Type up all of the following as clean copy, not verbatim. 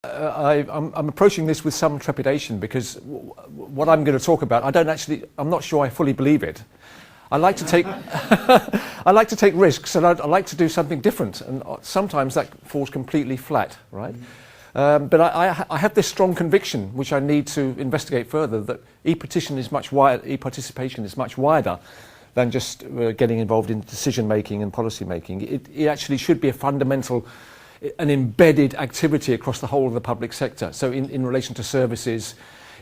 I'm approaching this with some trepidation because what I'm going to talk about, I'm not sure I fully believe it. I like to take, I like to take risks, and I like to do something different, and sometimes that falls completely flat, right? But I have this strong conviction, which I need to investigate further, that e-participation is much wider than just getting involved in decision making and policy making. It actually should be a fundamental, an embedded activity across the whole of the public sector. So in relation to services,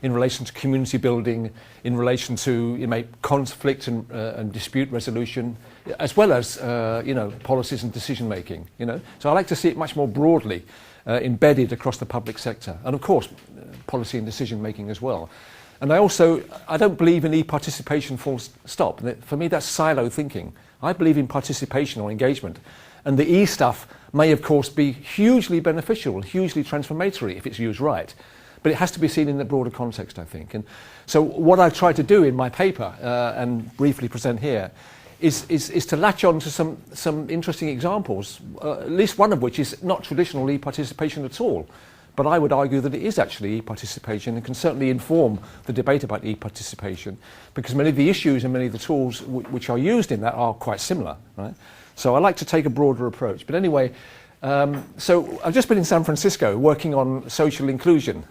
in relation to community building, in relation to conflict and dispute resolution, as well as policies and decision making. So I like to see it much more broadly embedded across the public sector, and of course policy and decision making as well. And I don't believe in e-participation full stop. For me, that's silo thinking. I believe in participation or engagement, and the e stuff may of course be hugely beneficial, hugely transformatory if it's used right. But it has to be seen in the broader context, I think. And so what I've tried to do in my paper, and briefly present here, is to latch on to some interesting examples, at least one of which is not traditional e-participation at all. But I would argue that it is actually e-participation and can certainly inform the debate about e-participation, because many of the issues and many of the tools which are used in that are quite similar, right? So I like to take a broader approach. But anyway, so I've just been in San Francisco working on social inclusion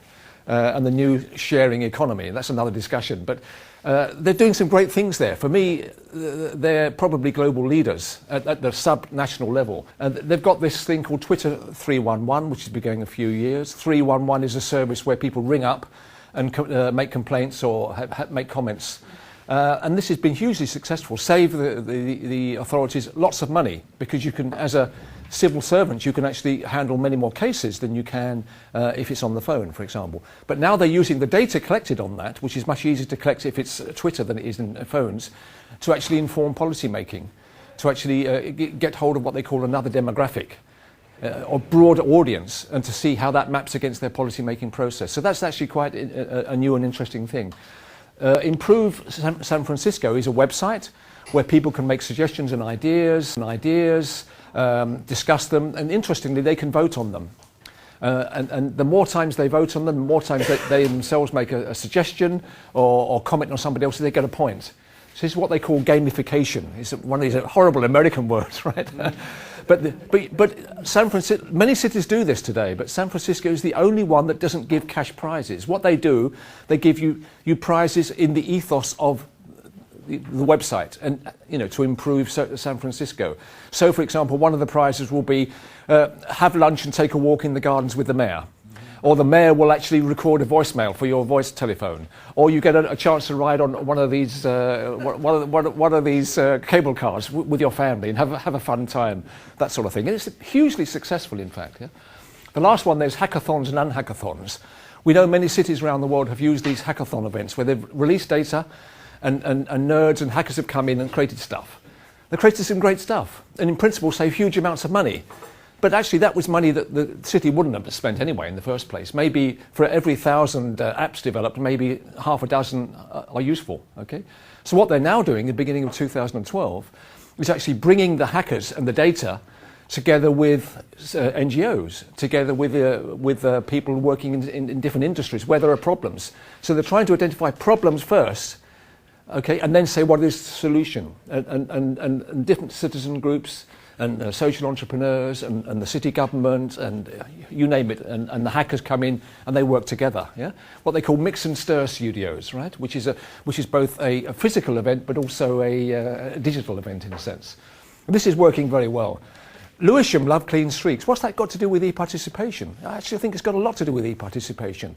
and the new sharing economy. That's another discussion. But they're doing some great things there. For me, they're probably global leaders at the sub-national level. And they've got this thing called Twitter 311, which has been going a few years. 311 is a service where people ring up and make complaints or make comments. And this has been hugely successful, save the authorities lots of money, because you can, as a civil servant, you can actually handle many more cases than you can if it's on the phone, for example. But now they're using the data collected on that, which is much easier to collect if it's Twitter than it is in phones, to actually inform policy making, to actually get hold of what they call another demographic, or broader audience, and to see how that maps against their policy making process. So that's actually quite a new and interesting thing. Improve San Francisco is a website where people can make suggestions and ideas, discuss them, and interestingly, they can vote on them. And the more times they vote on them, the more times they themselves make a suggestion or comment on somebody else, they get a point. So this is what they call gamification. It's one of these horrible American words, right? But San Francisco, many cities do this today, but San Francisco is the only one that doesn't give cash prizes. What they do, they give you prizes in the ethos of the website, and to improve San Francisco. So, for example, one of the prizes will be have lunch and take a walk in the gardens with the mayor. Or the mayor will actually record a voicemail for your voice telephone, or you get a chance to ride on one of these cable cars with your family and have a fun time, that sort of thing. And it's hugely successful, in fact. Yeah? The last one, there's hackathons and unhackathons. We know many cities around the world have used these hackathon events where they've released data, and nerds and hackers have come in and created stuff. They created some great stuff, and in principle save huge amounts of money. But actually that was money that the city wouldn't have spent anyway in the first place. Maybe for every 1,000 apps developed, maybe half a dozen are useful. Okay? So what they're now doing at the beginning of 2012 is actually bringing the hackers and the data together with NGOs, together with people working in different industries where there are problems. So they're trying to identify problems first, okay, and then say what is the solution. And different citizen groups and social entrepreneurs and the city government and you name it, and the hackers come in and they work together. Yeah, what they call mix and stir studios, right? Which is both a physical event but also a digital event in a sense. And this is working very well. Lewisham love clean streets. What's that got to do with e-participation? I actually think it's got a lot to do with e-participation.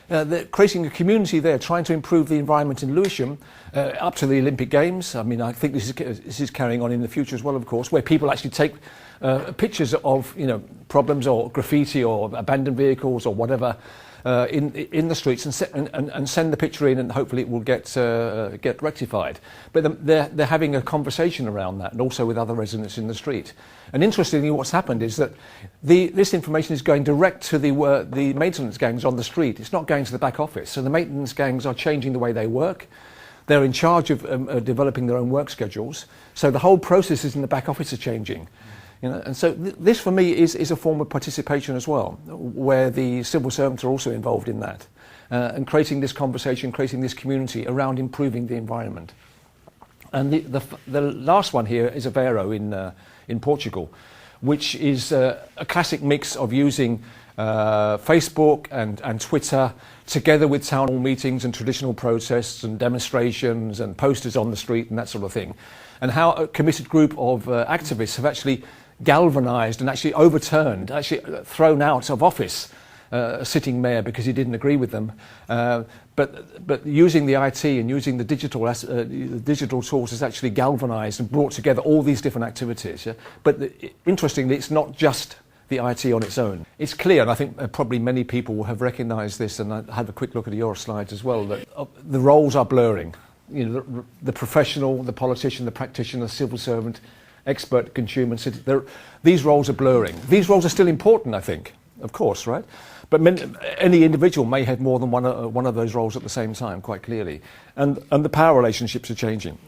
They're creating a community there, trying to improve the environment in Lewisham up to the Olympic Games. I mean, I think this is carrying on in the future as well, of course, where people actually take pictures of problems or graffiti or abandoned vehicles or whatever in the streets and send the picture in, and hopefully it will get rectified. But they're having a conversation around that, and also with other residents in the street. And interestingly, what's happened is that this information is going direct to the maintenance gangs on the street. It's not going to the back office. So the maintenance gangs are changing the way they work. They're in charge of developing their own work schedules. So the whole processes in the back office are changing. You know, and so this for me is a form of participation as well, where the civil servants are also involved in that, and creating this conversation, creating this community around improving the environment. And the last one here is Aveiro in Portugal, which is a classic mix of using Facebook and Twitter together with town hall meetings and traditional protests and demonstrations and posters on the street and that sort of thing. And how a committed group of activists have actually galvanised and actually overturned, actually thrown out of office a sitting mayor because he didn't agree with them. But using the IT and using the digital tools has actually galvanised and brought together all these different activities. Yeah? But interestingly, it's not just the IT on its own. It's clear, and I think probably many people will have recognised this, and I had a quick look at your slides as well, that the roles are blurring. You know, the professional, the politician, the practitioner, the civil servant, expert, consumer, these roles are blurring. These roles are still important, I think, of course, right? But any individual may have more than one of those roles at the same time, quite clearly. And the power relationships are changing.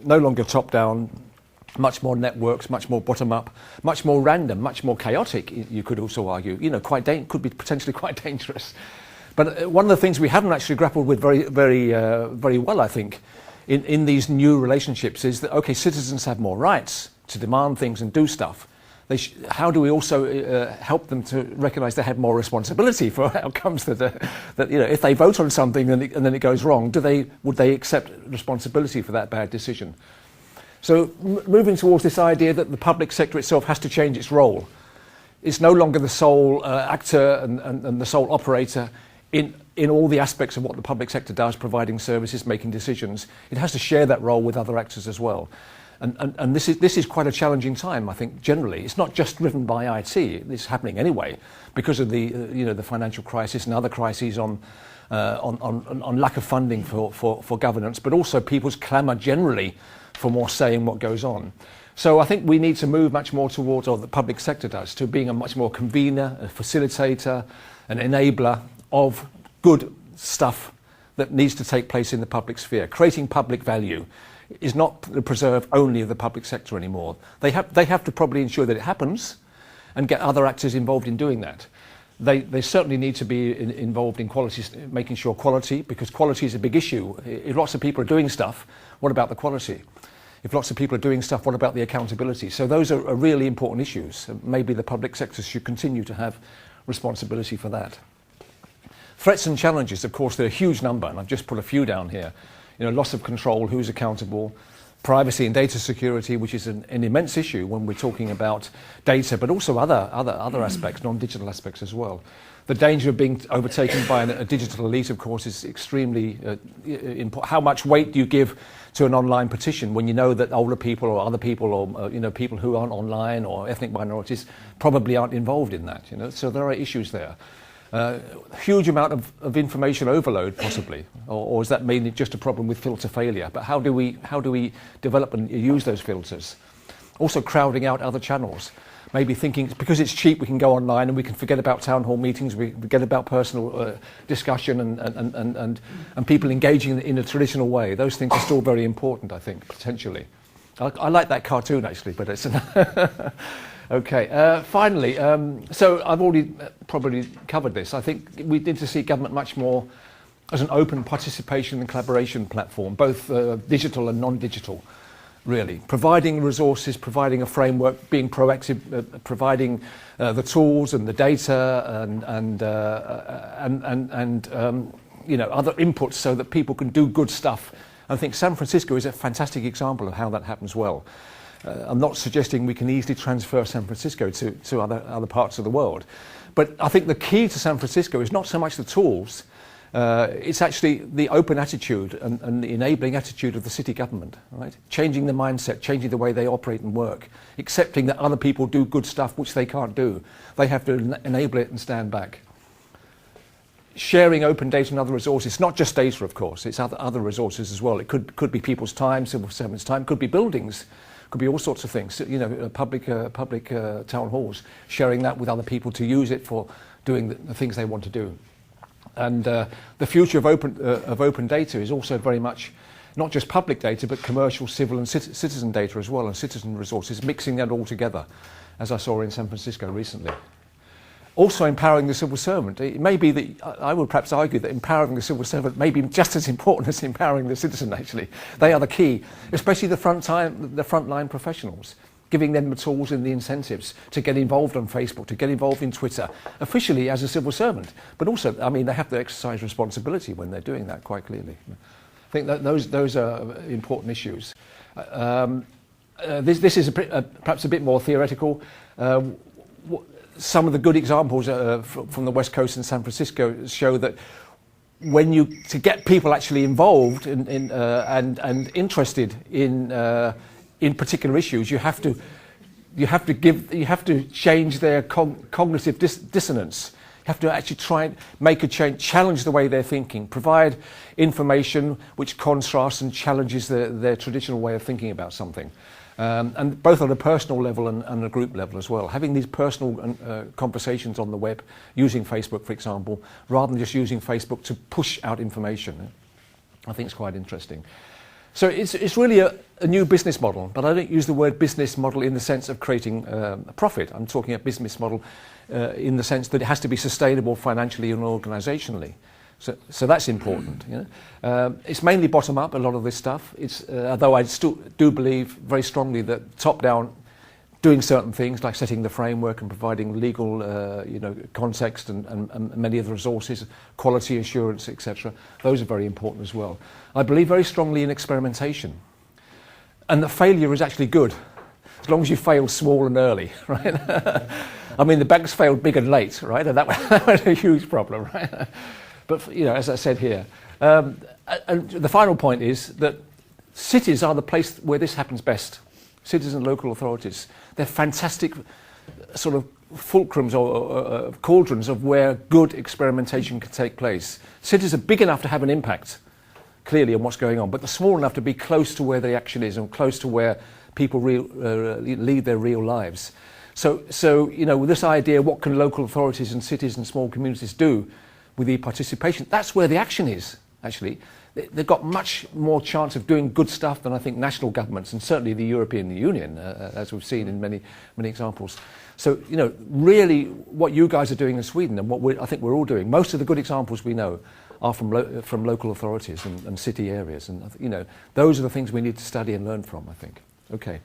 No longer top-down, much more networks, much more bottom-up, much more random, much more chaotic, you could also argue. You know, could be potentially quite dangerous. But one of the things we haven't actually grappled with very well, I think, in these new relationships is that, okay, citizens have more rights to demand things and do stuff. How do we also help them to recognise they have more responsibility for outcomes that you know, if they vote on something and then it goes wrong, would they accept responsibility for that bad decision? So moving towards this idea that the public sector itself has to change its role. It's no longer the sole actor and the sole operator in all the aspects of what the public sector does, providing services, making decisions. It has to share that role with other actors as well. And this is quite a challenging time, I think, generally. It's not just driven by IT. It's happening anyway because of the the financial crisis and other crises on lack of funding for governance, but also people's clamour generally for more say in what goes on. So I think we need to move much more towards, or the public sector does, to being a much more convener, a facilitator, an enabler of good stuff that needs to take place in the public sphere. Creating public value is not the preserve only of the public sector anymore. They have to probably ensure that it happens and get other actors involved in doing that. They certainly need to be involved in quality, making sure quality, because quality is a big issue. If lots of people are doing stuff, what about the quality? If lots of people are doing stuff, what about the accountability? So those are really important issues. Maybe the public sector should continue to have responsibility for that. Threats and challenges, of course, they're a huge number, and I've just put a few down here. You know, loss of control, who's accountable, privacy and data security, which is an immense issue when we're talking about data, but also other aspects, non-digital aspects as well. The danger of being overtaken by a digital elite, of course, is extremely important. How much weight do you give to an online petition when you know that older people or other people or people who aren't online or ethnic minorities probably aren't involved in that? You know, so there are issues there. Huge amount of information overload, possibly, or is that mainly just a problem with filter failure? But how do we develop and use those filters? Also, crowding out other channels. Maybe thinking because it's cheap, we can go online and we can forget about town hall meetings. We forget about personal discussion and people engaging in a traditional way. Those things are still very important, I think, potentially. I like that cartoon actually, but it's okay. Finally, so I've already probably covered this. I think we need to see government much more as an open participation and collaboration platform, both digital and non-digital, really. Providing resources, providing a framework, being proactive, providing the tools and the data and other inputs so that people can do good stuff. I think San Francisco is a fantastic example of how that happens well. I'm not suggesting we can easily transfer San Francisco to other parts of the world. But I think the key to San Francisco is not so much the tools, it's actually the open attitude and the enabling attitude of the city government, right? Changing the mindset, changing the way they operate and work, accepting that other people do good stuff which they can't do. They have to enable it and stand back. Sharing open data and other resources, not just data, of course, it's other resources as well. It could be people's time, civil servants' time, could be buildings, could be all sorts of things, you know, public town halls, sharing that with other people to use it for doing the things they want to do. And the future of open data is also very much not just public data, but commercial, civil and citizen data as well, and citizen resources, mixing that all together, as I saw in San Francisco recently. Also empowering the civil servant. It may be that, I would perhaps argue that empowering the civil servant may be just as important as empowering the citizen, actually. They are the key, especially the frontline professionals, giving them the tools and the incentives to get involved on Facebook, to get involved in Twitter, officially as a civil servant. But also, I mean, they have to exercise responsibility when they're doing that, quite clearly. I think that those are important issues. This is perhaps a bit more theoretical. Some of the good examples from the West Coast and San Francisco show that to get people actually involved and interested in particular issues, you have to change their cognitive dissonance. You have to actually try and make a change, challenge the way they're thinking, provide information which contrasts and challenges their traditional way of thinking about something. And both on a personal level and a group level as well. Having these personal conversations on the web, using Facebook, for example, rather than just using Facebook to push out information, I think it's quite interesting. So it's really a new business model, but I don't use the word business model in the sense of creating a profit. I'm talking a business model in the sense that it has to be sustainable financially and organisationally. So that's important. You know? It's mainly bottom up, a lot of this stuff. Although I still do believe very strongly that top down, doing certain things like setting the framework and providing legal context and many of the resources, quality assurance, etc. Those are very important as well. I believe very strongly in experimentation. And that failure is actually good, as long as you fail small and early, right? I mean, the banks failed big and late, right? And that was a huge problem, right? But, as I said here, and the final point is that cities are the place where this happens best. Cities and local authorities. They're fantastic sort of fulcrums or cauldrons of where good experimentation can take place. Cities are big enough to have an impact, clearly, on what's going on, but they're small enough to be close to where the action is and close to where people lead their real lives. So with this idea, what can local authorities and cities and small communities do with the participation? That's where the action is, actually. They've got much more chance of doing good stuff than I think national governments and certainly the European Union, as we've seen in many examples. So, really what you guys are doing in Sweden and what I think we're all doing, most of the good examples we know are from local authorities and city areas. And, those are the things we need to study and learn from, I think. Okay.